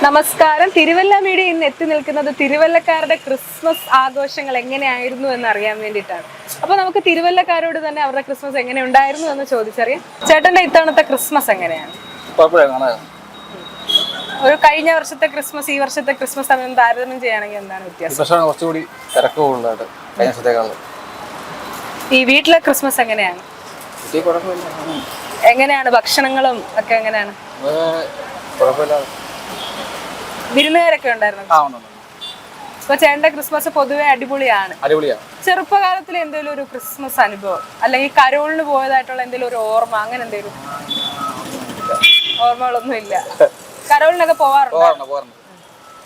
നമസ്കാരം. തിരുവല്ല മീഡിയ ഇന്ന് എത്തി നിൽക്കുന്നത് തിരുവല്ലക്കാരുടെ ക്രിസ്മസ് ആഘോഷങ്ങൾ എങ്ങനെയായിരുന്നു എന്ന് അറിയാൻ വേണ്ടിയിട്ടാണ്. അപ്പൊ നമുക്ക് തിരുവല്ലക്കാരോട് തന്നെ അവരുടെ ക്രിസ്മസ് എങ്ങനെ ഉണ്ടായിരുന്നു എന്ന് ചോദിച്ചറിയാം. ചേട്ടന്റെ ഇത്തവണത്തെ ക്രിസ്മസ് എങ്ങനെയാണ്? ഒരു കഴിഞ്ഞ വർഷത്തെ ക്രിസ്മസ് ഈ വർഷത്തെ ക്രിസ്മസ് തമ്മിൽ താരതമ്യം ചെയ്യുകയാണെങ്കിൽ എന്താണ് വ്യത്യാസം? കുറച്ചുകൂടി തിരക്കുകളുണ്ട് കഴിഞ്ഞ വർഷത്തേക്കാളും. ഈ വീട്ടിലെ ക്രിസ്മസ് എങ്ങനെയാണ്? എങ്ങനെയാണ് ഭക്ഷണങ്ങളും ഒക്കെ എങ്ങനെയാണ്? വിരുന്നുകാരൊക്കെ ഉണ്ടായിരുന്നു. അപ്പൊ ചേട്ടന്റെ ക്രിസ്മസ് പൊതുവെ അടിപൊളിയാണ്. ചെറുപ്പകാലത്തിൽ എന്തെങ്കിലും ഒരു ക്രിസ്മസ് അനുഭവം അല്ലെങ്കിൽ കരോളിന് പോയതായിട്ടുള്ള എന്തെങ്കിലും ഒരു ഓർമ്മ അങ്ങനെ എന്തെങ്കിലും ഓർമ്മകളൊന്നും ഇല്ല? കരോളിനൊക്കെ പോവാറുണ്ട്.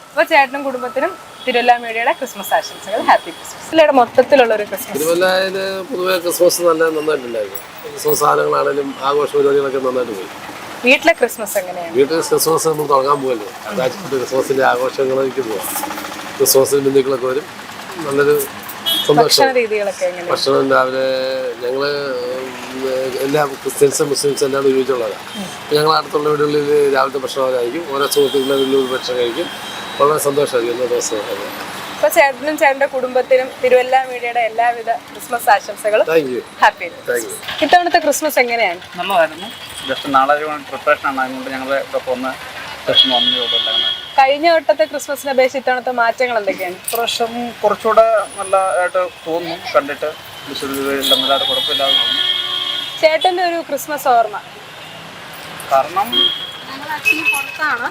അപ്പൊ ചേട്ടനും കുടുംബത്തിനും തിരുവല്ല മീഡിയയുടെ ക്രിസ്മസ് ആശംസകൾ. Happy Christmas. ഇതിലൂടെ മൊത്തത്തിലുള്ള ഒരു ക്രിസ്മസ്. തിരുവല്ലയില് പൊതുവെ ക്രിസ്മസ് നന്നായിട്ടുണ്ടായിരുന്നു. ക്രിസ്മസ് സാധനങ്ങളാണെങ്കിലും ആഘോഷ പരിപാടികളൊക്കെ നന്നായിട്ട് പോയി. വീട്ടിലെ ക്രിസ്മസ് എങ്ങനെയാണ്? വീട്ടിൽ ക്രിസ്മസ് നമ്മൾ തുടങ്ങാൻ പോകല്ലേ, അതായത് ക്രിസ്മസിന്റെ ആഘോഷങ്ങളിലേക്ക് പോവാം. ക്രിസ്മസിന് ബന്ധുക്കളൊക്കെ വരും. നല്ലൊരു സന്തോഷം. ഭക്ഷണം രാവിലെ ഞങ്ങള് എല്ലാ ക്രിസ്ത്യൻസും മുസ്ലിംസും എല്ലാം ഒരുമിച്ചുള്ളതാണ്. ഞങ്ങൾ അടുത്തുള്ള വീടുകളിൽ രാവിലത്തെ ഭക്ഷണം അവരായിരിക്കും. ഓരോ സുഹൃത്തുക്കളുടെ വീട്ടിൽ ഭക്ഷണം കഴിക്കും. വളരെ സന്തോഷമായിരിക്കും ഇന്ന ദിവസം. അപ്പൊ ചേട്ടനും ചേട്ടന്റെ കുടുംബത്തിനും തിരുവല്ല മീഡിയയുടെ എല്ലാവിധ ക്രിസ്മസ് ആശംസകളും. ഹാപ്പി. ഇത്തവണത്തെ ക്രിസ്മസ് എങ്ങനെയാണ്? നല്ലതായിരുന്നു. ജസ്റ്റ് നാളെ പ്രിപ്പറേഷൻ ആണ്, അതുകൊണ്ട് ഞങ്ങൾ കഴിഞ്ഞ വട്ടത്തെ ക്രിസ്മസിനെ അപേക്ഷിച്ച് ഇത്തവണത്തെ മാറ്റങ്ങൾ എന്തൊക്കെയാണ്? പ്രാവശ്യം കുറച്ചുകൂടെ നല്ലതായിട്ട് തോന്നുന്നു. കണ്ടിട്ട് കുഴപ്പമില്ലാതെ തോന്നുന്നു. ചേട്ടന്റെ ഒരു ക്രിസ്മസ് ഓർമ്മ? കാരണം ഞങ്ങൾ ആക്ച്വലി പുറത്താണ്.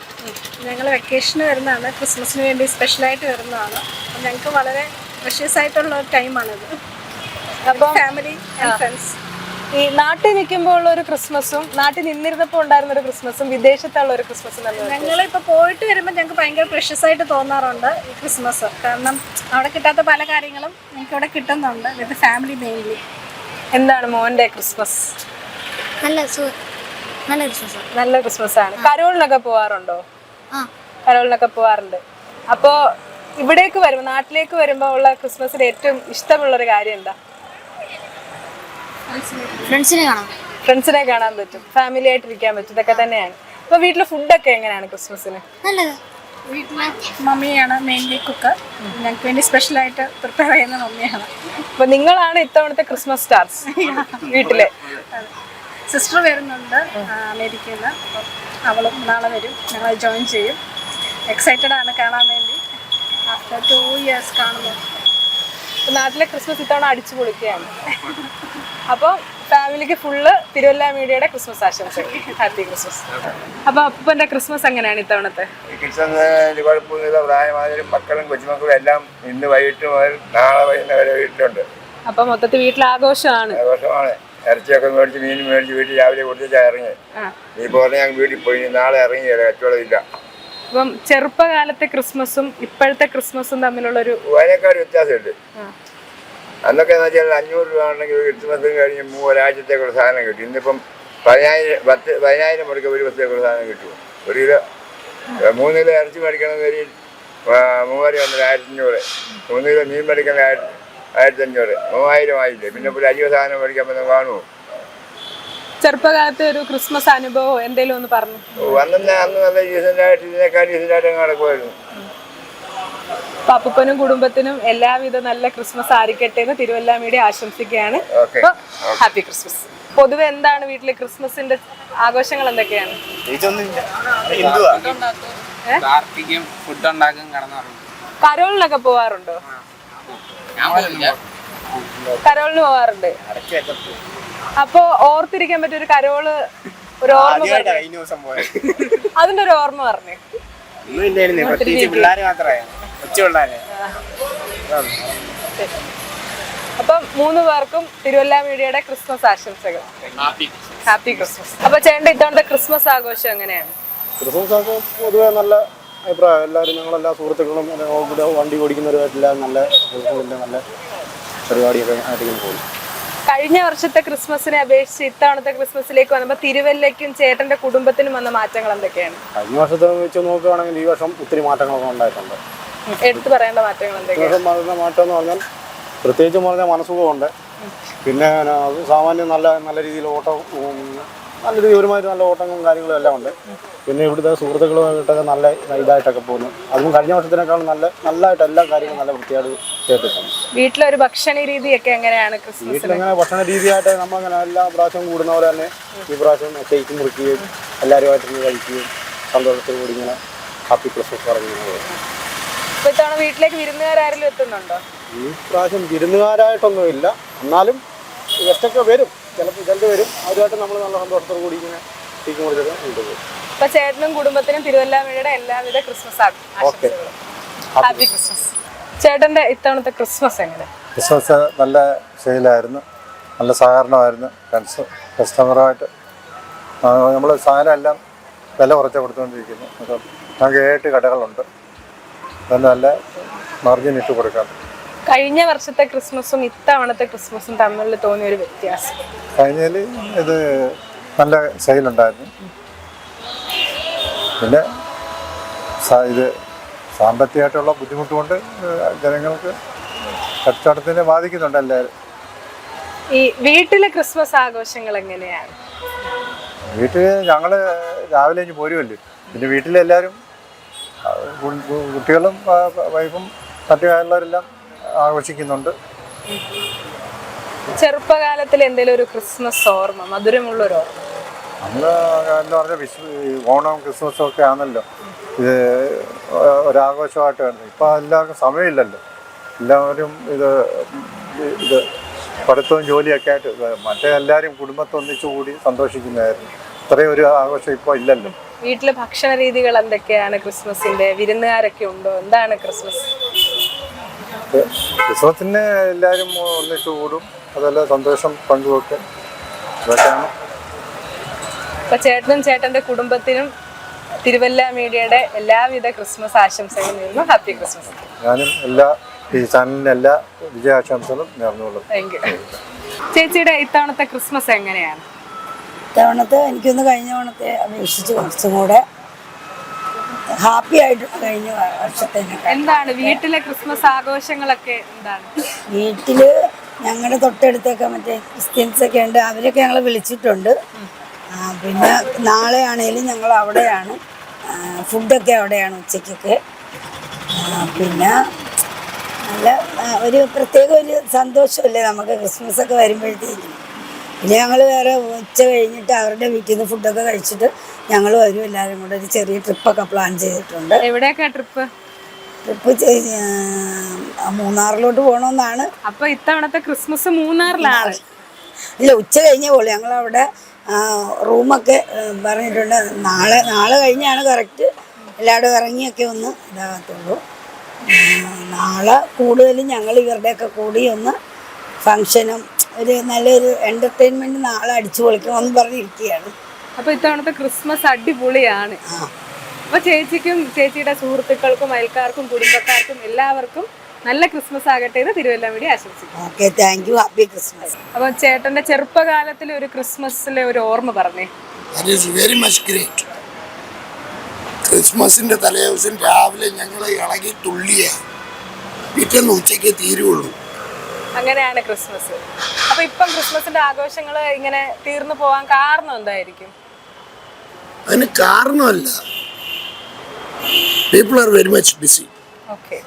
ഞങ്ങൾ വെക്കേഷന് വരുന്നതാണ്, ക്രിസ്മസിന് വേണ്ടി സ്പെഷ്യലായിട്ട് വരുന്നതാണ്. അപ്പം ഞങ്ങൾക്ക് വളരെ പ്രഷ്യസ് ആയിട്ടുള്ള ഒരു ടൈമാണിത്. അപ്പം ഫാമിലി ആൻഡ് ഫ്രണ്ട്സ്. ഈ നാട്ടിൽ നിൽക്കുമ്പോൾ ഉള്ള ഒരു ക്രിസ്മസും നാട്ടിൽ നിന്നിരുന്നപ്പോൾ ഉണ്ടായിരുന്ന ഒരു ക്രിസ്മസും വിദേശത്തുള്ള ഒരു ക്രിസ്മസും ഞങ്ങളിപ്പോൾ പോയിട്ട് വരുമ്പോൾ ഞങ്ങൾക്ക് ഭയങ്കര പ്രഷ്യസ് ആയിട്ട് തോന്നാറുണ്ട് ഈ ക്രിസ്മസ്. കാരണം അവിടെ കിട്ടാത്ത പല കാര്യങ്ങളും ഞങ്ങൾക്ക് ഇവിടെ കിട്ടുന്നുണ്ട്, വിത്ത് ഫാമിലി മെയിൻലി. എന്താണ് മോന്റെ ക്രിസ്മസ്? നല്ല ക്രിസ്മസ് ആണ്. കരോളിനൊക്കെ പോവാറുണ്ടോ? കരോളിനൊക്കെ പോവാറുണ്ട്. അപ്പോ ഇവിടേക്ക് വരുമ്പോ, നാട്ടിലേക്ക് വരുമ്പോ ഉള്ള ക്രിസ്മസിന് ഏറ്റവും ഇഷ്ടമുള്ള ഒരു കാര്യം എന്താ? ഫ്രണ്ട്സിനെ കാണാൻ പറ്റും, ഫാമിലി ആയിട്ട് ഇരിക്കാൻ പറ്റും, ഇതൊക്കെ തന്നെയാണ്. അപ്പൊ വീട്ടിലെ ഫുഡൊക്കെ എങ്ങനെയാണ് ക്രിസ്മസിന്? വീട്ടിലെ മമ്മിയാണ് മെയിൻലി കുക്ക്. ഞങ്ങൾക്ക് വേണ്ടി സ്പെഷ്യലായിട്ട് പ്രിപ്പയർ ചെയ്യുന്ന മമ്മിയാണ്. അപ്പൊ നിങ്ങളാണ് ഇത്തവണത്തെ ക്രിസ്മസ് സ്റ്റാർസ് വീട്ടിലെ. സിസ്റ്റർ വരുന്നുണ്ട് അമേരിക്കയിൽ നിന്ന്. അവളും നാളെ വരും, ഞങ്ങൾ ജോയിൻ ചെയ്യും. എക്സൈറ്റഡ് ആണ് കാണാൻ വേണ്ടി. ആഫ്റ്റർ 2 years കാണുന്നു. നാട്ടിലെ ക്രിസ്മസ് ഇത്തവണ അടിച്ചു പൊളിക്കുകയാണ്. അപ്പോൾ ഫാമിലിക്ക് ഫുള്ള് തിരുവല്ല മീഡിയയുടെ ക്രിസ്മസ് ആശംസകൾ. Happy Christmas. അപ്പൊ അപ്പന്റെ ക്രിസ്മസ് എങ്ങനെയാണ് ഇത്തവണത്തെ? ക്രിസ്മസ് കുഴപ്പമൊന്നുമില്ല. പ്രായമായാലും മക്കളും കൊച്ചുമക്കളും എല്ലാം ഇന്ന് വൈകിട്ട് മുതൽ നാളെ വൈകുന്നേരം വരെ വീട്ടിലുണ്ട്. അപ്പൊ മൊത്തത്തിൽ വീട്ടിൽ ആഘോഷമാണ്. ഇറച്ചിയൊക്കെ മേടിച്ച് മീൻ മേടിച്ച് വീട്ടിൽ രാവിലെ കൊടുത്തിട്ടാണ് ഇറങ്ങി. ഈ പോലെ ഞങ്ങൾ വീട്ടിൽ പോയി. നാളെ ഇറങ്ങിയില്ല, കച്ചവടമില്ല. അപ്പം ചെറുപ്പകാലത്തെ ക്രിസ്മസും ഇപ്പോഴത്തെ ക്രിസ്മസും തമ്മിലുള്ളൊരു അതിനേക്കാൾ വ്യത്യാസമുണ്ട്. അന്നൊക്കെ എന്ന് വെച്ചാൽ 500 രൂപ ആണെങ്കിൽ ക്രിസ്മസും കഴിഞ്ഞ് ഒരാഴ്ചത്തേക്കുള്ള സാധനം കിട്ടും. ഇന്നിപ്പം 10,000 മുടക്കി ഒരു ദിവസത്തേക്കുള്ള സാധനം കിട്ടും. 1 കിലോ 3 കിലോ ഇറച്ചി മേടിക്കണമെങ്കിൽ 3,500, 3 കിലോ മീൻ മേടിക്കണമെങ്കിൽ 1,500, 3,000 ആയില്ലേ. പിന്നെ ഒരു അരിയോ സാധനം മേടിക്കാൻ പറ്റുന്ന കാണുമോ? ചെറുപ്പകാലത്തെ ഒരു ക്രിസ്മസ് അനുഭവം എന്തെങ്കിലും ഒന്ന് പറഞ്ഞു. അന്ന് നല്ല ഡീസൻ്റായിട്ട് ഇതിനേക്കാൾ ഡീസൻ്റായിട്ട് അങ്ങ് നടക്കുമായിരുന്നു. പാപ്പനും കുടുംബത്തിനും എല്ലാവിധ നല്ല ക്രിസ്മസ് ആയിരിക്കട്ടെ എന്ന് തിരുവല്ല മീഡിയ ആശംസിക്കുകയാണ്. Happy Christmas. പൊതുവെ എന്താണ് വീട്ടിലെ ക്രിസ്മസിന്റെ ആഘോഷങ്ങൾ എന്തൊക്കെയാണ്? കരോളിനൊക്കെ പോവാറുണ്ടോ? കരോളിന് പോവാറുണ്ട്. അപ്പൊ ഓർത്തിരിക്കാൻ പറ്റിയ ഒരു കരോള്, ഒരു ഓർമ്മ, അതിന്റെ ഒരു ഓർമ്മ പറഞ്ഞേ. അപ്പം 3 പേർക്കും തിരുവല്ല മീഡിയയുടെ ക്രിസ്മസ് ആശംസകൾ. Happy Christmas. അപ്പൊ ചേട്ടൻ ഇത്തവണത്തെ ക്രിസ്മസ് ആഘോഷം എങ്ങനെയാണ്? ക്രിസ്മസ് ആഘോഷം പൊതുവെ നല്ല അഭിപ്രായം. എല്ലാവരും ഞങ്ങളെല്ലാ സുഹൃത്തുക്കളും വണ്ടി ഓടിക്കുന്നവരുമായിട്ടെല്ലാം നല്ല പരിപാടിയൊക്കെ ആയിട്ട് പോകും. കഴിഞ്ഞ വർഷത്തെ ക്രിസ്മസിനെ അപേക്ഷിച്ച് ഇത്തവണത്തെ ക്രിസ്മസിലേക്ക് വന്നപ്പോൾ തിരുവല്ലയ്ക്കും ചേട്ടന്റെ കുടുംബത്തിനും വന്ന മാറ്റങ്ങൾ എന്തൊക്കെയാണ്? കഴിഞ്ഞ വർഷത്തെ വെച്ച് നോക്കുകയാണെങ്കിൽ ഈ വർഷം ഒത്തിരി മാറ്റങ്ങളൊക്കെ ഉണ്ടായിട്ടുണ്ട്. എടുത്തു പറയേണ്ട മാറ്റങ്ങൾ എന്തൊക്കെയാണ്? മാറ്റം എന്ന് പറഞ്ഞാൽ പ്രത്യേകിച്ച് പറഞ്ഞാൽ മനസ്സുഖമുണ്ട്. പിന്നെ സാമാന്യം നല്ല രീതിയിൽ ഓട്ടം നല്ല രീതി ഒരുമാതിരി നല്ല ഓട്ടങ്ങളും കാര്യങ്ങളും എല്ലാം ഉണ്ട്. പിന്നെ ഇവിടുത്തെ സുഹൃത്തുക്കളുമായിട്ടൊക്കെ നല്ല ഇതായിട്ടൊക്കെ പോകുന്നു. അതും കഴിഞ്ഞ വർഷത്തിനേക്കാളും നല്ലതായിട്ട് എല്ലാ കാര്യങ്ങളും നല്ല വൃത്തിയായിട്ട് ചെയ്തിട്ടുണ്ട്. വീട്ടിലൊരു ഭക്ഷണ രീതിയൊക്കെ എങ്ങനെയാണ് ക്രിസ്മസിന്? വീട്ടിലങ്ങനെ ഭക്ഷണ രീതിയായിട്ട് നമ്മളങ്ങനെ എല്ലാ പ്രാവശ്യവും കൂടുന്ന പോലെ തന്നെ ഈ പ്രാവശ്യം കേക്ക് മുറിക്കുകയും എല്ലാവരുമായിട്ടിരുന്ന് കഴിക്കുകയും സന്തോഷത്തോടു കൂടി ഇങ്ങനെ ഹാപ്പി ക്രിസ്മസ് പറയുന്നത്. ഇപ്പൊ ഇത്തവണ വീട്ടിലേക്ക് വിരുന്നുകാരെങ്കിലും എത്തുന്നുണ്ടോ? ഈ പ്രാവശ്യം വിരുന്നുകാരായിട്ടൊന്നും ഇല്ല, എന്നാലും ഗസ്റ്റൊക്കെ വരും, ചിലപ്പോൾ ഇതെല്ലാം വരും. അവരുമായിട്ട് നമ്മൾ നല്ല സന്തോഷത്തോടു കൂടി ഇങ്ങനെ കേക്ക് മുറിച്ചൊക്കെ കൊണ്ടുപോകും. ഇപ്പൊ ചേട്ടനും കുടുംബത്തിനും തിരുവല്ലാമലയുടെ എല്ലാവിധ ക്രിസ്മസ് ആശംസകളും. Happy Christmas. ചേട്ടന്റെ ഇത്തവണത്തെ ക്രിസ്മസ് എങ്ങനെ? ക്രിസ്മസ് നല്ല സെയിലായിരുന്നു, നല്ല സഹകരണമായിരുന്നു. കസ്റ്റമറുമായിട്ട് നമ്മൾ സാധനം എല്ലാം വില കുറച്ച് കൊടുത്തുകൊണ്ടിരിക്കുന്നു. ഞങ്ങൾക്ക് 7 കടകളുണ്ട്, അതിന് നല്ല മാർജിൻ ഇട്ട് കൊടുക്കാം. കഴിഞ്ഞ വർഷത്തെ ക്രിസ്മസും ഇത്തവണത്തെ ക്രിസ്മസും തമ്മിൽ തോന്നിയ ഒരു വ്യത്യാസം? കഴിഞ്ഞതിൽ ഇത് നല്ല സെയിലുണ്ടായിരുന്നു. പിന്നെ ഇത് സാമ്പത്തികമായിട്ടുള്ള ബുദ്ധിമുട്ട് കൊണ്ട് ജനങ്ങൾക്ക് കച്ചവടത്തിനെ ബാധിക്കുന്നുണ്ട് എല്ലാവരും. ഈ വീട്ടിലെ ക്രിസ്മസ് ആഘോഷങ്ങൾ എങ്ങനെയാണ്? വീട്ടിൽ ഞങ്ങൾ രാവിലെ കഴിഞ്ഞ് പോരുമല്ലോ, പിന്നെ വീട്ടിലെല്ലാവരും കുട്ടികളും വൈഫും മറ്റുള്ളവരെല്ലാം ആഘോഷിക്കുന്നുണ്ട്. ചെറുപ്പകാലത്തിൽ എന്തെങ്കിലും ഒരു ക്രിസ്മസ് ഓർമ്മ, മധുരമുള്ളൊരു ഓർമ്മ? നമ്മൾ എന്ന് പറഞ്ഞാൽ ഓണവും ക്രിസ്മസും ഒക്കെ ആണല്ലോ ഇത് ഒരാഘോഷമായിട്ട് വരുന്നത്. ഇപ്പം എല്ലാവർക്കും സമയമില്ലല്ലോ, എല്ലാവരും ഇത് പഠിത്തവും ജോലിയൊക്കെ ആയിട്ട് മറ്റേ എല്ലാവരും കുടുംബത്തൊന്നിച്ചു കൂടി സന്തോഷിക്കുന്നതായിരുന്നു. ഇത്രയും ഒരു ആഘോഷം ഇപ്പോൾ ഇല്ലല്ലോ. വീട്ടിലെ ഭക്ഷണ രീതികൾ എന്തൊക്കെയാണ് ക്രിസ്മസിന്റെ? വിരുന്നുകാരൊക്കെ ഉണ്ടോ? എന്താണ് ക്രിസ്മസ്? ക്രിസ്മസിന് എല്ലാവരും ഒന്നിച്ചു കൂടും, അതെല്ലാം സന്തോഷം പങ്കുവെക്കും, ഇതൊക്കെയാണ്. അപ്പൊ ചേട്ടനും ചേട്ടന്റെ കുടുംബത്തിനും തിരുവല്ല മീഡിയയുടെ എല്ലാവിധ ക്രിസ്മസ് ആശംസകളും നേരുന്നു. Happy Christmas. ഞാനും ഈ ചാനലിന് എല്ലാ വിജയാശംസകളും നേർന്നുകൊള്ളു. Thank you. ചേച്ചിയുടെ ഇത്തവണത്തെ ക്രിസ്മസ് എങ്ങനെയാണ്? ഇത്തവണത്തെ എനിക്കൊന്ന് കഴിഞ്ഞ ഓണത്തെ അപേക്ഷിച്ച് കുറച്ചും കൂടെ ഹാപ്പി ആയിട്ട് കഴിഞ്ഞ വർഷത്തേനൊക്കെ. എന്താണ് വീട്ടിലെ ക്രിസ്മസ് ആഘോഷങ്ങളൊക്കെ? എന്താണ് വീട്ടില് ഞങ്ങളുടെ തൊട്ടടുത്തൊക്കെ മറ്റേ ക്രിസ്ത്യൻസൊക്കെ ഉണ്ട്, അവരൊക്കെ ഞങ്ങൾ വിളിച്ചിട്ടുണ്ട്. പിന്നെ നാളെ ആണെങ്കിലും ഞങ്ങൾ അവിടെയാണ്, ഫുഡൊക്കെ അവിടെയാണ് ഉച്ചയ്ക്കൊക്കെ. പിന്നെ നല്ല ഒരു പ്രത്യേക ഒരു സന്തോഷമല്ലേ നമുക്ക് ക്രിസ്മസ് ഒക്കെ വരുമ്പോഴത്തേക്കും. പിന്നെ ഞങ്ങൾ വേറെ ഉച്ച കഴിഞ്ഞിട്ട് അവരുടെ വീട്ടിൽ നിന്ന് ഫുഡൊക്കെ കഴിച്ചിട്ട് ഞങ്ങൾ വരും, എല്ലാവരും കൂടെ ഒരു ചെറിയ ട്രിപ്പൊക്കെ പ്ലാൻ ചെയ്തിട്ടുണ്ട്. എവിടെയൊക്കെ ട്രിപ്പ്? മൂന്നാറിലോട്ട് പോകണമെന്നാണ്. അപ്പൊ ഇത്തവണത്തെ ക്രിസ്മസ് മൂന്നാറിലാണ്? ഇല്ല, ഉച്ച കഴിഞ്ഞേ പോളൂ. ഞങ്ങളവിടെ റൂമൊക്കെ പറഞ്ഞിട്ടുണ്ട്. നാളെ കഴിഞ്ഞാണ് കറക്റ്റ് എല്ലാവരും ഇറങ്ങിയൊക്കെ ഒന്ന് ഇതാകത്തുള്ളൂ. നാളെ കൂടുതലും ഞങ്ങൾ ഇവരുടെയൊക്കെ കൂടി ഒന്ന് ഫങ്ഷനും ഒരു നല്ലൊരു എൻ്റർടൈൻമെൻറ്റ് നാളെ അടിച്ചു പൊളിക്കണമെന്ന് പറഞ്ഞിരിക്കുകയാണ്. അപ്പൊ ഇത്തവണത്തെ ക്രിസ്മസ് അടിപൊളിയാണ്. അപ്പൊ ചേച്ചിക്കും ചേച്ചിയുടെ സുഹൃത്തുക്കൾക്കും അയൽക്കാർക്കും കുടുംബക്കാർക്കും എല്ലാവർക്കും നല്ല ക്രിസ്മസ് ആകട്ടെ എന്ന് തിരുവല്ല മീഡിയ ആശംസിക്കുന്നു. Okay, thank you. Happy Christmas. അപ്പൊ ചേട്ടന്റെ ചെറുപ്പകാലത്തിലെ ഒരു ക്രിസ്മസിലെ ഒരു ഓർമ്മ പറഞ്ഞേ. Very much great. ക്രിസ്മസിന്റെ തലേദിവസം രാവിലെ ഞങ്ങൾ ഇളകി തുള്ളിയ പിറ്റേന്ന് ഉച്ചയ്ക്ക് തീരുള്ളൂ. അങ്ങനെയാണ് ക്രിസ്മസ്. അപ്പൊ ഇപ്പം ക്രിസ്മസിന്റെ ആഘോഷങ്ങൾ ഇങ്ങനെ തീർന്നു പോവാൻ കാരണം എന്തായിരിക്കും? അതിന് കാരണമല്ല, people are very much busy. Okay.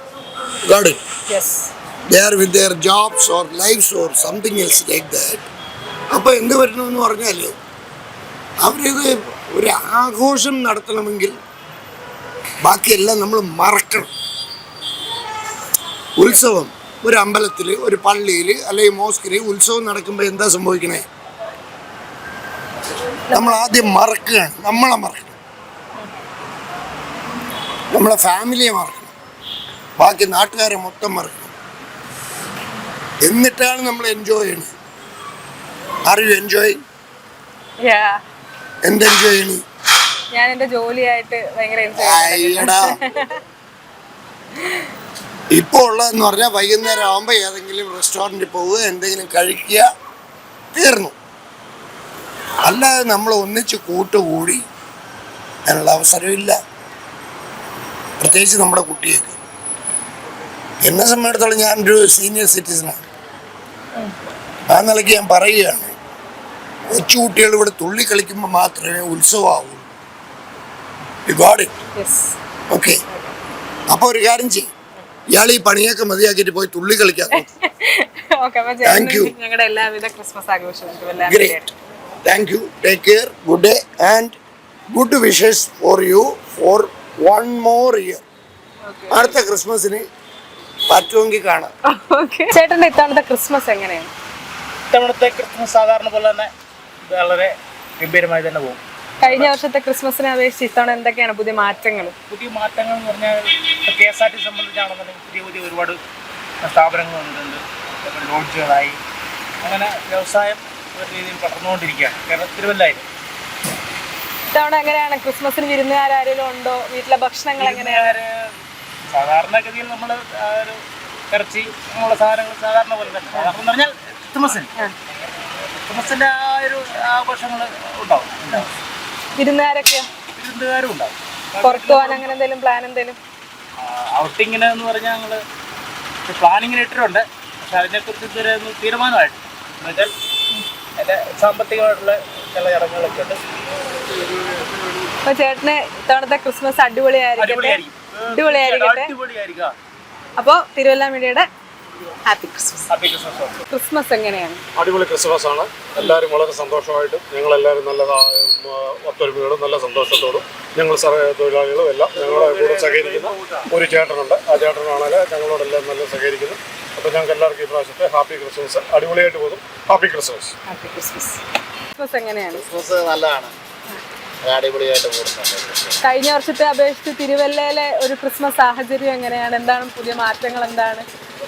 Got it? Yes. They are with their jobs or lives or something else like that. അപ്പോൾ എന്ത് വരണമെന്ന് പറഞ്ഞാൽ അവരിത് ഒരു ആഘോഷം നടത്തണമെങ്കിൽ ബാക്കിയെല്ലാം നമ്മൾ മറക്കണം. ഉത്സവം ഒരു അമ്പലത്തിൽ, ഒരു പള്ളിയിൽ അല്ലെങ്കിൽ മോസ്കിൽ ഉത്സവം നടക്കുമ്പോൾ എന്താ സംഭവിക്കണേ? നമ്മൾ ആദ്യം മറക്കുകയാണ്, നമ്മളെ മറക്കണം, നമ്മളെ ഫാമിലിയെ മറക്കണം, ബാക്കി നാട്ടുകാരെ മൊത്തം മറക്കണം. എന്നിട്ടാണ് നമ്മൾ എൻജോയ് ചെയ്യണത്. Are you enjoy? എന്ത് എൻജോയ് ചെയ്യണി? ഞാൻ എന്റെ ജോലിയായിട്ട് ഭയങ്കര അയ്യടാ, ഇപ്പോൾ ഉള്ളതെന്ന് പറഞ്ഞാൽ വൈകുന്നേരം ആകുമ്പോൾ ഏതെങ്കിലും റെസ്റ്റോറൻറ്റിൽ പോവുക, എന്തെങ്കിലും കഴിക്കുക, തീർന്നു. അല്ലാതെ നമ്മൾ ഒന്നിച്ച് കൂട്ടുകൂടി അതിനുള്ള അവസരമില്ല, പ്രത്യേകിച്ച് നമ്മുടെ കുട്ടികൾക്ക്. എന്നെ സംബന്ധിച്ചിടത്തോളം ഞാനൊരു സീനിയർ സിറ്റിസണാണ്. ആ നിലയ്ക്ക് ഞാൻ പറയുകയാണ്, കൊച്ചുകുട്ടികൾ ഇവിടെ തുള്ളി കളിക്കുമ്പോൾ മാത്രമേ ഉത്സവമാവുള്ളൂ. You got it? Yes. Okay. അപ്പോൾ ഒരു കാര്യം ചെയ്യും, ഇയാൾ ഈ പണിയൊക്കെ മതിയാക്കിയിട്ട് പോയി തുള്ളി കളിക്കാൻ നോക്കും. ഓക്കെ, അപ്പോൾ ചേട്ടന് ഞങ്ങളുടെ എല്ലാവിധ ക്രിസ്മസ് ആഘോഷങ്ങൾക്കും great. Thank you. Take care. Good day and good wishes for you for 1 more year. അടുത്ത ക്രിസ്മസിന് പറ്റുമെങ്കിൽ കാണാം. ഓക്കെ. ചേട്ടൻ്റെ ഇത്തവണത്തെ ക്രിസ്മസ് എങ്ങനെയാണ്? ഇത്തവണത്തെ ക്രിസ്മസ് സാധാരണ പോലെ തന്നെ വളരെ ഗംഭീരമായി തന്നെ പോകും. കഴിഞ്ഞ വർഷത്തെ ക്രിസ്മസിനെ അപേക്ഷിച്ച് ഇത്തവണ എന്തൊക്കെയാണ് പുതിയ മാറ്റങ്ങൾ? പുതിയ മാറ്റങ്ങൾ എന്ന് പറഞ്ഞാൽ KSRTC സംബന്ധിച്ചാണെന്നുണ്ടെങ്കിൽ പുതിയ ഒരുപാട് സ്ഥാപനങ്ങൾ വന്നിട്ടുണ്ട്. ലോഡ്ജുകളായി അങ്ങനെ വ്യവസായം ഒരു രീതിയിൽ പടർന്നുകൊണ്ടിരിക്കുകയാണ് കേരള തിരുവല്ലായിൽ. ഇത്തവണ എങ്ങനെയാണ് ക്രിസ്മസിന് വിരുന്നുകാരെങ്കിലും ഉണ്ടോ? വീട്ടിലെ ഭക്ഷണങ്ങൾ എങ്ങനെയാണ്? സാധാരണഗതിയിൽ നമ്മൾ ഒരു ഇറച്ചി അങ്ങനെയുള്ള സാധനങ്ങൾ സാധാരണ പോലെ തന്നെ. സാധാരണ എന്ന് പറഞ്ഞാൽ ക്രിസ്മസിൻ്റെ ആ ഒരു ആഘോഷങ്ങൾ ഉണ്ടാവും. വിരുന്നുകാരും ഉണ്ടാവും. പുറത്തു പോകാൻ അങ്ങനെ എന്തെങ്കിലും പ്ലാൻ എന്തെങ്കിലും? ഔട്ടിങ്ങിന് എന്ന് പറഞ്ഞാൽ ഞങ്ങൾ പ്ലാനിങ്ങിന് ഇട്ടിട്ടുണ്ട്. പക്ഷെ അതിനെക്കുറിച്ച് ഇതുവരെ ഒന്നും തീരുമാനമായിട്ട് എന്ന് വെച്ചാൽ അതിൻ്റെ സാമ്പത്തികമായിട്ടുള്ള ചില ചടങ്ങുകളൊക്കെ ഉണ്ട്. അപ്പൊ ചേട്ടന് ഇത്തവണത്തെ ക്രിസ്മസ് അടിപൊളിയായിരിക്കട്ടെ. അപ്പൊ തിരുവല്ല മീഡിയയുടെ ഹാപ്പി ക്രിസ്മസ്. ക്രിസ്മസ് എങ്ങനെയാണ്? അടിപൊളി ക്രിസ്മസ് ആണ്. എല്ലാവരും വളരെ സന്തോഷമായിട്ടും ഞങ്ങളെല്ലാവരും നല്ല ഒത്തൊരുമയോടും നല്ല സന്തോഷത്തോടും ഞങ്ങൾ തൊഴിലാളികളും എല്ലാം ഞങ്ങളുടെ കൂടെ സഹകരിക്കുന്ന ഒരു ചേട്ടനുണ്ട്. ആ ചേട്ടനാണെങ്കിൽ ഞങ്ങളോടെല്ലാം നല്ല സഹകരിക്കുന്നു. അപ്പോൾ ഞങ്ങൾക്ക് എല്ലാവർക്കും ഈ പ്രാവശ്യത്തെ ഹാപ്പി ക്രിസ്മസ്. അടിപൊളിയായിട്ട് പോകും. Happy Christmas. Happy Christmas. Christmas എങ്ങനെയാണ്? ക്രിസ്മസ് നല്ലതാണ്, അടിപൊളിയായിട്ട് പോകുന്നുണ്ട്. കഴിഞ്ഞ വർഷത്തെ അപേക്ഷിച്ച് തിരുവല്ലയിലെ ഒരു ക്രിസ്മസ് സാഹചര്യം എങ്ങനെയാണ്? എന്താണ് പുതിയ മാറ്റങ്ങൾ? എന്താണ്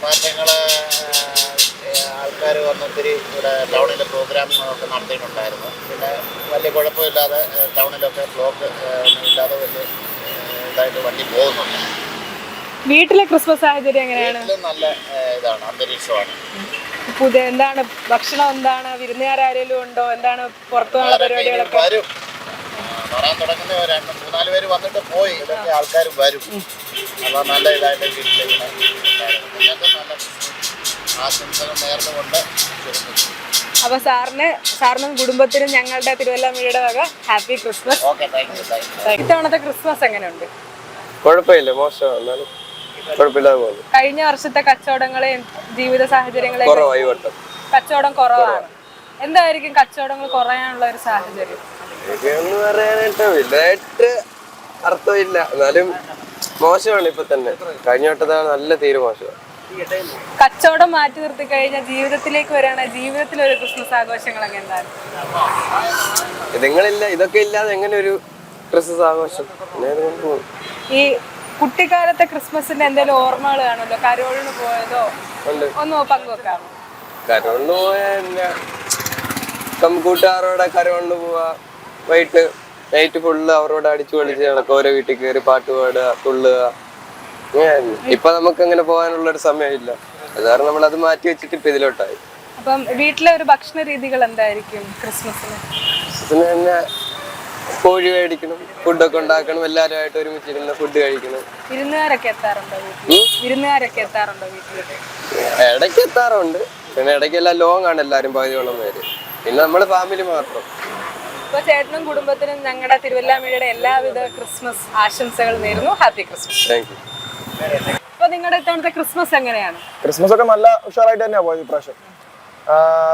മാറ്റങ്ങൾ? ആൾക്കാർ വന്ന് ഒത്തിരി ഇവിടെ ടൗണിൽ പ്രോഗ്രാമുകളൊക്കെ നടത്തിയിട്ടുണ്ടായിരുന്നു. പിന്നെ വലിയ കുഴപ്പമില്ലാതെ ടൗണിലൊക്കെ ബ്ലോക്ക് ഇല്ലാതെ വലിയ ഇതായിട്ട് വണ്ടി പോകുന്നുണ്ട്. വീട്ടിലെ ക്രിസ്മസ് സാഹചര്യം എങ്ങനെയാണ്? നല്ല ഇതാണ്, അന്തരീക്ഷമാണ്. പുതിയ എന്താണ് ഭക്ഷണം? എന്താണ് വിരുന്നുകാരെങ്കിലും ഉണ്ടോ? എന്താണ് പുറത്തുനിന്നുള്ള പരിപാടികളൊക്കെ? വരാൻ തുടങ്ങുന്ന 2-3-4 പേര് വന്നിട്ട് പോയി. ഇതൊക്കെ ആൾക്കാരും വരും. അപ്പോൾ നല്ല ഇതായിട്ട് വീട്ടിലേക്ക് നിങ്ങൾക്ക് നല്ല ആശംസകൾ നേർന്നുകൊണ്ട്. അപ്പൊ സാറിനും കുടുംബത്തിനും ഞങ്ങളുടെ തിരുവല്ല മീഡിയയുടെ വക happy Christmas. Okay, thank U. ഇത്തവണത്തെ ക്രിസ്മസ് എങ്ങനെയുണ്ട്? കുഴപ്പമില്ല, മോശം എന്നാലും കുഴപ്പമില്ലാതെ പോകുന്നു. കഴിഞ്ഞ വർഷത്തെ കച്ചവടങ്ങളെയും ജീവിത സാഹചര്യങ്ങളെയും കച്ചവടം കുറവാണ്. എന്തായിരിക്കും കച്ചവടങ്ങൾ കുറയാനുള്ള ഒരു സാഹചര്യം? എന്ന് പറയാനായിട്ട് വലുതായിട്ട് അർത്ഥമില്ല, എന്നാലും മോശമാണ്. ഇപ്പൊ തന്നെ കഴിഞ്ഞ വട്ടത്താണ് നല്ല തീരെ മോശമാണ്. കച്ചവടം മാറ്റി നിർത്തി കഴിഞ്ഞാൽ ജീവിതത്തിലേക്ക് വരികയാണെങ്കിൽ ജീവിതത്തിലൊരു ക്രിസ്മസ് ആഘോഷങ്ങൾ അങ്ങനെ എന്താണ്? ഇതൊക്കെ ഇല്ലാതെ എങ്ങനെ ഒരു ക്രിസ്മസ് ആഘോഷം? ഈ കുട്ടിക്കാലത്തെ ക്രിസ്മസിന്റെ എന്തെങ്കിലും ഓർമ്മകൾ കാണുമല്ലോ? കരോളിന് പോയതോ ഒന്ന് പങ്കുവെക്കാമോ? കരോളിന് പോയാൽ കൂട്ടുകാരോടെ കരോളിന് പോവാ. വൈകിട്ട് നൈറ്റ് ഫുള്ള് അവരോട് അടിച്ചു പൊളിച്ച് നടക്കുക. ഓരോ വീട്ടിൽ കയറി പാട്ട് പാടുക, തുള്ളുക. ഇപ്പൊ നമുക്ക് അങ്ങനെ പോകാനുള്ള ഒരു സമയമില്ല. അത് കാരണം നമ്മൾ അത് മാറ്റി വെച്ചിട്ട് ഇപ്പൊ ഇതിലോട്ടായി. അപ്പം വീട്ടിലെ ഒരു ഭക്ഷണ രീതികൾ എന്തായിരിക്കും ക്രിസ്മസിന്? ക്രിസ്മസിന് തന്നെ കോഴി മേടിക്കണം, ഫുഡൊക്കെ ഉണ്ടാക്കണം, എല്ലാവരുമായിട്ട് ഒരുമിച്ചിരുന്ന് ഫുഡ് കഴിക്കണം. വിരുന്നുകാരൊക്കെ എത്താറുണ്ടോ വീട്ടിലേക്ക്? ഇടയ്ക്ക് എത്താറുണ്ട്. പിന്നെ ഇടയ്ക്കെല്ലാം ലോങ് ആണ് എല്ലാവരും, പകുതിയോളം പേര്. പിന്നെ നമ്മള് ഫാമിലി മാത്രം. ഇപ്പൊ ചേട്ടനും കുടുംബത്തിനും ഞങ്ങളുടെ തിരുവല്ല മീഡിയയുടെ എല്ലാവിധ ക്രിസ്മസ് ആശംസകൾ നേരുന്നു. Happy Christmas. Thank you. അപ്പൊ നിങ്ങളുടെ ഇത്തവണത്തെ ക്രിസ്മസ് എങ്ങനെയാണ്? ക്രിസ്മസ് ഒക്കെ നല്ല ഉഷാറായിട്ട് തന്നെയാണ് പോയത് ഇപ്രാവശ്യം.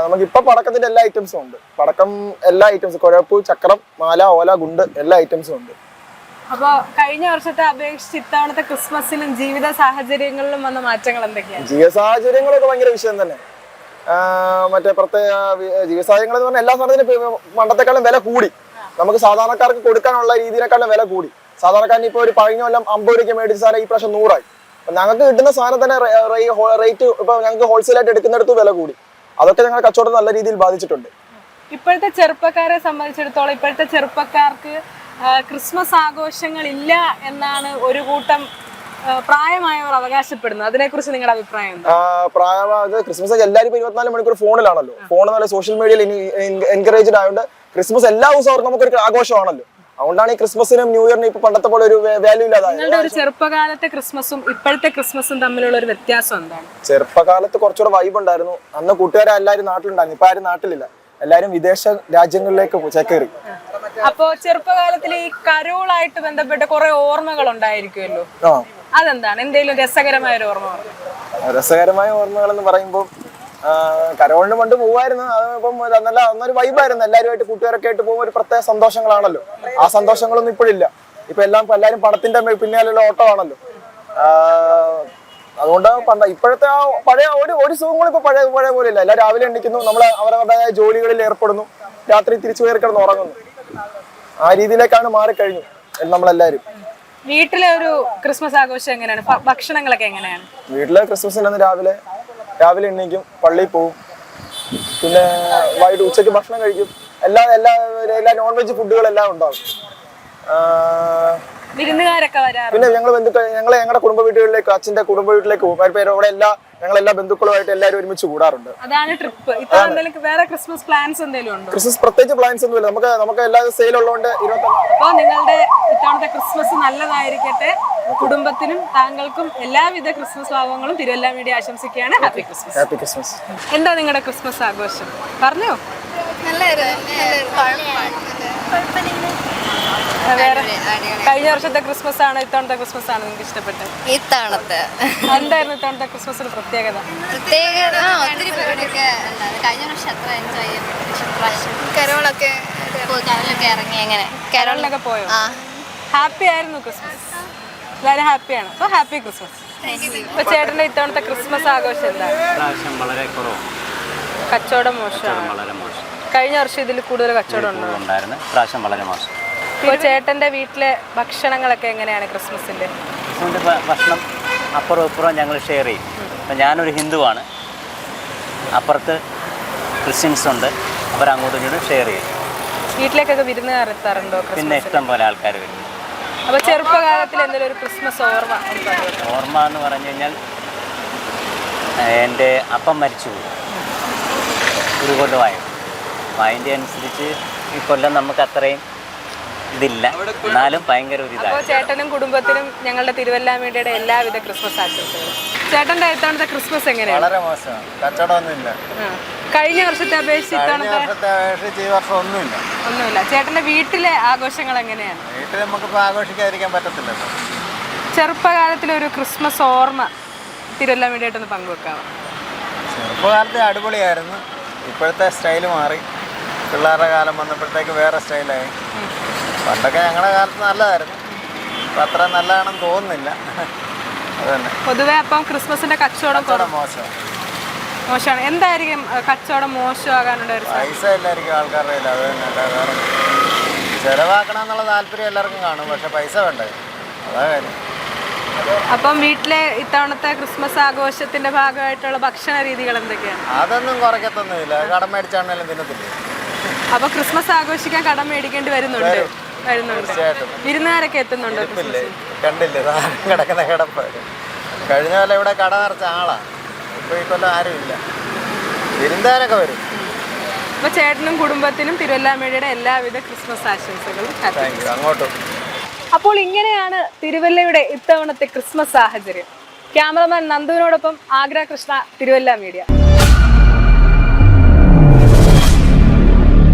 നമുക്കിപ്പോൾ പടക്കത്തിന്റെ എല്ലാ ഐറ്റംസും ഉണ്ട്. പടക്കം എല്ലാ ഐറ്റംസും, കുഴപ്പ്, ചക്രം, മാല, ഓല, ഗുണ്ട് എല്ലാ ഐറ്റംസും ഉണ്ട്. അപ്പൊ കഴിഞ്ഞ വർഷത്തെ അപേക്ഷിച്ച് ഇത്തവണത്തെ ക്രിസ്മസിലും ജീവിത സാഹചര്യങ്ങളിലും വന്ന മാറ്റങ്ങൾ എന്തൊക്കെയാണ്? ജീവിത സാഹചര്യങ്ങളൊക്കെ ഭയങ്കര വിഷയം തന്നെ. മറ്റേ പ്രത്യേക ജീവിത സാഹചര്യങ്ങൾ എന്ന് പറഞ്ഞാൽ എല്ലാ സാധനത്തിനും പണ്ടത്തെക്കാളും വില കൂടി. നമുക്ക് സാധാരണക്കാർക്ക് കൊടുക്കാനുള്ള രീതിയിനെക്കാളും വില കൂടി. സാധാരണക്കാരന് ഇപ്പോൾ ഒരു കഴിഞ്ഞ കൊല്ലം 50 രൂപയ്ക്ക് മേടിച്ച സാധനം ഈ പ്രാവശ്യം 100 ആയി. അപ്പൊ ഞങ്ങൾക്ക് കിട്ടുന്ന സാധനം തന്നെ റേറ്റ് ഇപ്പൊ ഞങ്ങൾക്ക് ഹോൾസെയിലായിട്ട് എടുക്കുന്നിടത്ത് വില കൂടി. അതൊക്കെ ഞങ്ങളുടെ കച്ചവടം നല്ല രീതിയിൽ ബാധിച്ചിട്ടുണ്ട്. ഇപ്പോഴത്തെ ചെറുപ്പക്കാരെ സംബന്ധിച്ചിടത്തോളം ഇപ്പോഴത്തെ ചെറുപ്പക്കാർക്ക് ക്രിസ്മസ് ആഘോഷങ്ങൾ ഇല്ല എന്നാണ് ഒരു കൂട്ടം പ്രായമായവർ അവകാശപ്പെടുന്നത്. അതിനെക്കുറിച്ച് നിങ്ങളുടെ അഭിപ്രായം? പ്രായമായത് ക്രിസ്മസ് ഒക്കെ എല്ലാവരും 24 മണിക്കൂർ ഫോണിലാണല്ലോ. ഫോൺ നല്ല സോഷ്യൽ മീഡിയയിൽ എൻകറേജ്ഡ് ആയതുകൊണ്ട് ക്രിസ്മസ് എല്ലാ ദിവസവും നമുക്കൊരു ആഘോഷമാണല്ലോ. അതുകൊണ്ടാണ് ഈ ക്രിസ്മസിനും ന്യൂ ഇയറിനും ഇപ്പൊ പണ്ടത്തെ പോലെ ഒരു വാല്യൂ ഇല്ലാതായത്. നിങ്ങളുടെ ഒരു ചെറുപ്പകാലത്തെ ക്രിസ്മസും ഇപ്പോഴത്തെ ക്രിസ്മസും തമ്മിലുള്ള ഒരു വ്യത്യാസം എന്താണ്? ചെറുപ്പകാലത്ത് കുറച്ചുകൂടെ വൈബ് ഉണ്ടായിരുന്നു. അന്ന് കൂട്ടുകാരെ എല്ലാവരും നാട്ടിലുണ്ടായിരുന്നു. ഇപ്പൊ ആരും നാട്ടിലില്ല. എല്ലാവരും വിദേശ രാജ്യങ്ങളിലേക്ക് ചേക്കേറി. അപ്പോ ചെറുപ്പകാലത്തിൽ ഈ കരോളായിട്ട് ബന്ധപ്പെട്ട കുറെ ഓർമ്മകൾ ഉണ്ടായിരിക്കുമല്ലോ, അതെന്താണ്? എന്തെങ്കിലും രസകരമായ ഒരു ഓർമ്മ? രസകരമായ ഓർമ്മകൾ എന്ന് പറയുമ്പോൾ കരോളിന് പണ്ട് പോകുമായിരുന്നു. അതിപ്പം നല്ല ഒന്നൊരു വൈബായിരുന്നു. എല്ലാവരുമായിട്ട് കൂട്ടുകാരൊക്കെ ആയിട്ട് പോകുമ്പോൾ ഒരു പ്രത്യേക സന്തോഷങ്ങളാണല്ലോ. ആ സന്തോഷങ്ങളൊന്നും ഇപ്പോഴില്ല. ഇപ്പൊ എല്ലാവരും പണത്തിന്റെ പിന്നാലുള്ള ഓട്ടമാണല്ലോ. അതുകൊണ്ട് ഇപ്പോഴത്തെ ആ പഴയ ഒരു സുഖങ്ങളും ഇപ്പൊ പഴയ പോലെ ഇല്ല. എല്ലാം രാവിലെ എണ്ണിക്കുന്നു, നമ്മൾ അവരവരുടേതായ ജോലികളിൽ ഏർപ്പെടുന്നു, രാത്രി തിരിച്ചു കയറി കിടന്ന് ഉറങ്ങുന്നു. ആ രീതിയിലേക്കാണ് മാറിക്കഴിഞ്ഞു നമ്മളെല്ലാവരും. വീട്ടിലെ ഒരു ക്രിസ്മസ് ആഘോഷം എങ്ങനെയാണ്? ഭക്ഷണങ്ങളൊക്കെ എങ്ങനെയാണ്? വീട്ടിലെ ക്രിസ്മസിന് രാവിലെ എണ്ണീക്കും, പള്ളിയിൽ പോവും, പിന്നെ വൈകിട്ട് ഉച്ചയ്ക്ക് ഭക്ഷണം കഴിക്കും. എല്ലാ നോൺ വെജ് ഫുഡുകളെല്ലാം ഉണ്ടാവും. വിരുന്നുകാരൊക്കെ വരാറുണ്ട്. പിന്നെ ഞങ്ങളുടെ കുടുംബ വീടുകളിലേക്ക്, അച്ഛന്റെ കുടുംബ വീട്ടിലേക്ക് പോകും. അവിടെ ഞങ്ങളെല്ലാ ബന്ധുക്കളുമായിട്ട് എല്ലാവരും ഒരുമിച്ച് കൂടാറുണ്ട്. അതാണ് ട്രിപ്പ്. ഇപ്പൊ വേറെ ക്രിസ്മസ് പ്ലാൻസ് എന്തെങ്കിലും ഉണ്ടോ? ക്രിസ്മസ് പ്രത്യേകിച്ച് പ്ലാൻസ് ഒന്നുമില്ല. നമുക്ക് എല്ലാ സെയിൽ ഉള്ളതുകൊണ്ട് 25. അപ്പൊ നിങ്ങളുടെ ഇത്തവണത്തെ ക്രിസ്മസ് നല്ലതായിരിക്കട്ടെ. കുടുംബത്തിനും താങ്കൾക്കും എല്ലാവിധ ക്രിസ്മസ് ഭാവങ്ങളും തിരുവല്ല മീഡിയ ആശംസിക്കുകയാണ്. Happy Christmas. Happy Christmas. എന്താ നിങ്ങളുടെ ക്രിസ്മസ് ആഘോഷം? പറഞ്ഞോ. വേറെ കഴിഞ്ഞ വർഷത്തെ ക്രിസ്മസ് ആണോ ഇത്തവണത്തെ ക്രിസ്മസ് ആണോ നിങ്ങൾക്ക് ഇഷ്ടപ്പെട്ടത്? ഇത്തവണത്തെ എന്തായിരുന്നു ഇത്തവണത്തെ ക്രിസ്മസിന് പ്രത്യേകത? ഒത്തിരി പേരൊക്കെ കഴിഞ്ഞ വർഷം അത്ര എൻജോയ് ചെയ്യാൻ പറ്റും. കരോളൊക്കെ ഇറങ്ങി. അങ്ങനെ കരോളിനൊക്കെ പോയോ? ഹാപ്പി ആയിരുന്നു ക്രിസ്മസ്? എല്ലാവരും ഹാപ്പിയാണ്. അപ്പോൾ ഹാപ്പി ക്രിസ്മസ്. ഇപ്പൊ ചേട്ടന്റെ ഇത്തവണത്തെ ക്രിസ്മസ് ആഘോഷം എന്താണ്? വളരെ കുറവ്. കച്ചവടം മോശമാണ്. വളരെ മോശം. കഴിഞ്ഞ വർഷം ഇതിൽ കൂടുതൽ കച്ചവടം ഉണ്ടായിരുന്നു. പ്രാവശ്യം വളരെ മോശം. ഇപ്പോൾ ചേട്ടന്റെ വീട്ടിലെ ഭക്ഷണങ്ങളൊക്കെ എങ്ങനെയാണ് ക്രിസ്മസിന്റെ? ഭക്ഷണം അപ്പുറം ഇപ്പുറം ഞങ്ങൾ ഷെയർ ചെയ്യും. അപ്പം ഞാനൊരു ഹിന്ദുവാണ്, അപ്പുറത്ത് ക്രിസ്ത്യൻസ് ഉണ്ട്, അവരങ്ങോട്ടും ഇങ്ങോട്ടും ഷെയർ ചെയ്യും. വീട്ടിലേക്കൊക്കെ വിരുന്നുകാർ എത്താറുണ്ടോ? പിന്നെ ഇഷ്ടം പോലെ ആൾക്കാർ വരും. അപ്പോൾ ചെറുപ്പകാലത്തിൽ എന്തെങ്കിലും ഒരു ക്രിസ്മസ് ഓർമ്മ എന്ന് പറഞ്ഞു കഴിഞ്ഞാൽ എൻ്റെ അപ്പം മരിച്ചുപോയി ഒരു കൊല്ലമായി. അപ്പം അതിൻ്റെ അനുസരിച്ച് ഈ കൊല്ലം നമുക്ക് അത്രയും ഇതില്ല, എന്നാലും ഭയങ്കര ഒരു ഇതാണ്. അപ്പോൾ ചേട്ടനും കുടുംബത്തിനും ഞങ്ങളുടെ തിരുവല്ല മീഡിയയുടെ എല്ലാവിധ ക്രിസ്മസ് ആശംസകളും. ചേട്ടൻ്റെ ഇത്തവണത്തെ ക്രിസ്മസ് എങ്ങനെയാണ്? വളരെ മോശമാണ്. കച്ചവടമൊന്നുമില്ല. കഴിഞ്ഞ വർഷത്തെ അപേക്ഷിച്ച് ഈ വർഷം ഒന്നുമില്ല. ചേട്ടൻ്റെ വീട്ടിലെ ആഘോഷങ്ങൾ എങ്ങനെയാണ്? വീട്ടിൽ നമുക്കിപ്പോൾ ആഘോഷിക്കാതിരിക്കാൻ പറ്റത്തില്ലല്ലോ. ചെറുപ്പകാലത്തിലൊരു ക്രിസ്മസ് ഓർമ്മ തിരുവല്ല മീഡിയയായിട്ടൊന്ന് പങ്കുവെക്കാമോ? ചെറുപ്പകാലത്തെ അടിപൊളിയായിരുന്നു. ഇപ്പോഴത്തെ സ്റ്റൈല് മാറി. പിള്ളേരുടെ കാലം വന്നപ്പോഴത്തേക്ക് വേറെ സ്റ്റൈലായി. പണ്ടൊക്കെ ഞങ്ങളുടെ കാലത്ത് നല്ലതായിരുന്നു. ഇപ്പം അത്ര നല്ലതാണെന്ന് തോന്നുന്നില്ല. അത് തന്നെ. പൊതുവെ അപ്പം ക്രിസ്മസിന്റെ കച്ചവടം മോശമാണ്. എന്തായിരിക്കും കച്ചവടം മോശമാകാനുള്ള ഒരു? പൈസ ഇല്ലായിരിക്കും ആൾക്കാരുടെ കയ്യിൽ. അത് തന്നെ. വേറെ ചിലവാക്കണം എന്നുള്ള താല്പര്യം എല്ലാവർക്കും കാണും, പക്ഷെ പൈസ വേണ്ടേ, അതാ കാര്യം. അപ്പം വീട്ടിലെ ഇത്തവണത്തെ ക്രിസ്മസ് ആഘോഷത്തിന്റെ ഭാഗമായിട്ടുള്ള ഭക്ഷണ രീതികൾ എന്തൊക്കെയാണ്? അതൊന്നും കുറയ്ക്കത്തൊന്നുമില്ല. കടം മേടിച്ചാണെങ്കിലും തിന്നത്തില്ല. അപ്പൊ ക്രിസ്മസ് ആഘോഷിക്കാൻ കടം മേടിക്കേണ്ടി വരുന്നുണ്ട്. വിരുന്നുകാരൊക്കെ എത്തുന്നുണ്ടോ? കണ്ടില്ലേ കിടക്കുന്ന കിടപ്പ്. കഴിഞ്ഞ കൊല്ലം ഇവിടെ കട നിറച്ച ആളാ. ഇപ്പൊ ഈ കൊല്ലം ആരും ഇല്ല. വിരുന്നുകാരൊക്കെ വരും. അപ്പൊ ചേട്ടനും കുടുംബത്തിനും തിരുവല്ല മീഡിയയുടെ എല്ലാവിധ ക്രിസ്മസ് ആശംസകളും. അങ്ങോട്ടും. അപ്പോൾ ഇങ്ങനെയാണ് തിരുവല്ലയുടെ ഇത്തവണത്തെ ക്രിസ്മസ് സാഹചര്യം. ക്യാമറമാൻ നന്ദുവിനോടൊപ്പം ആഗ്ര കൃഷ്ണ, തിരുവല്ല മീഡിയ.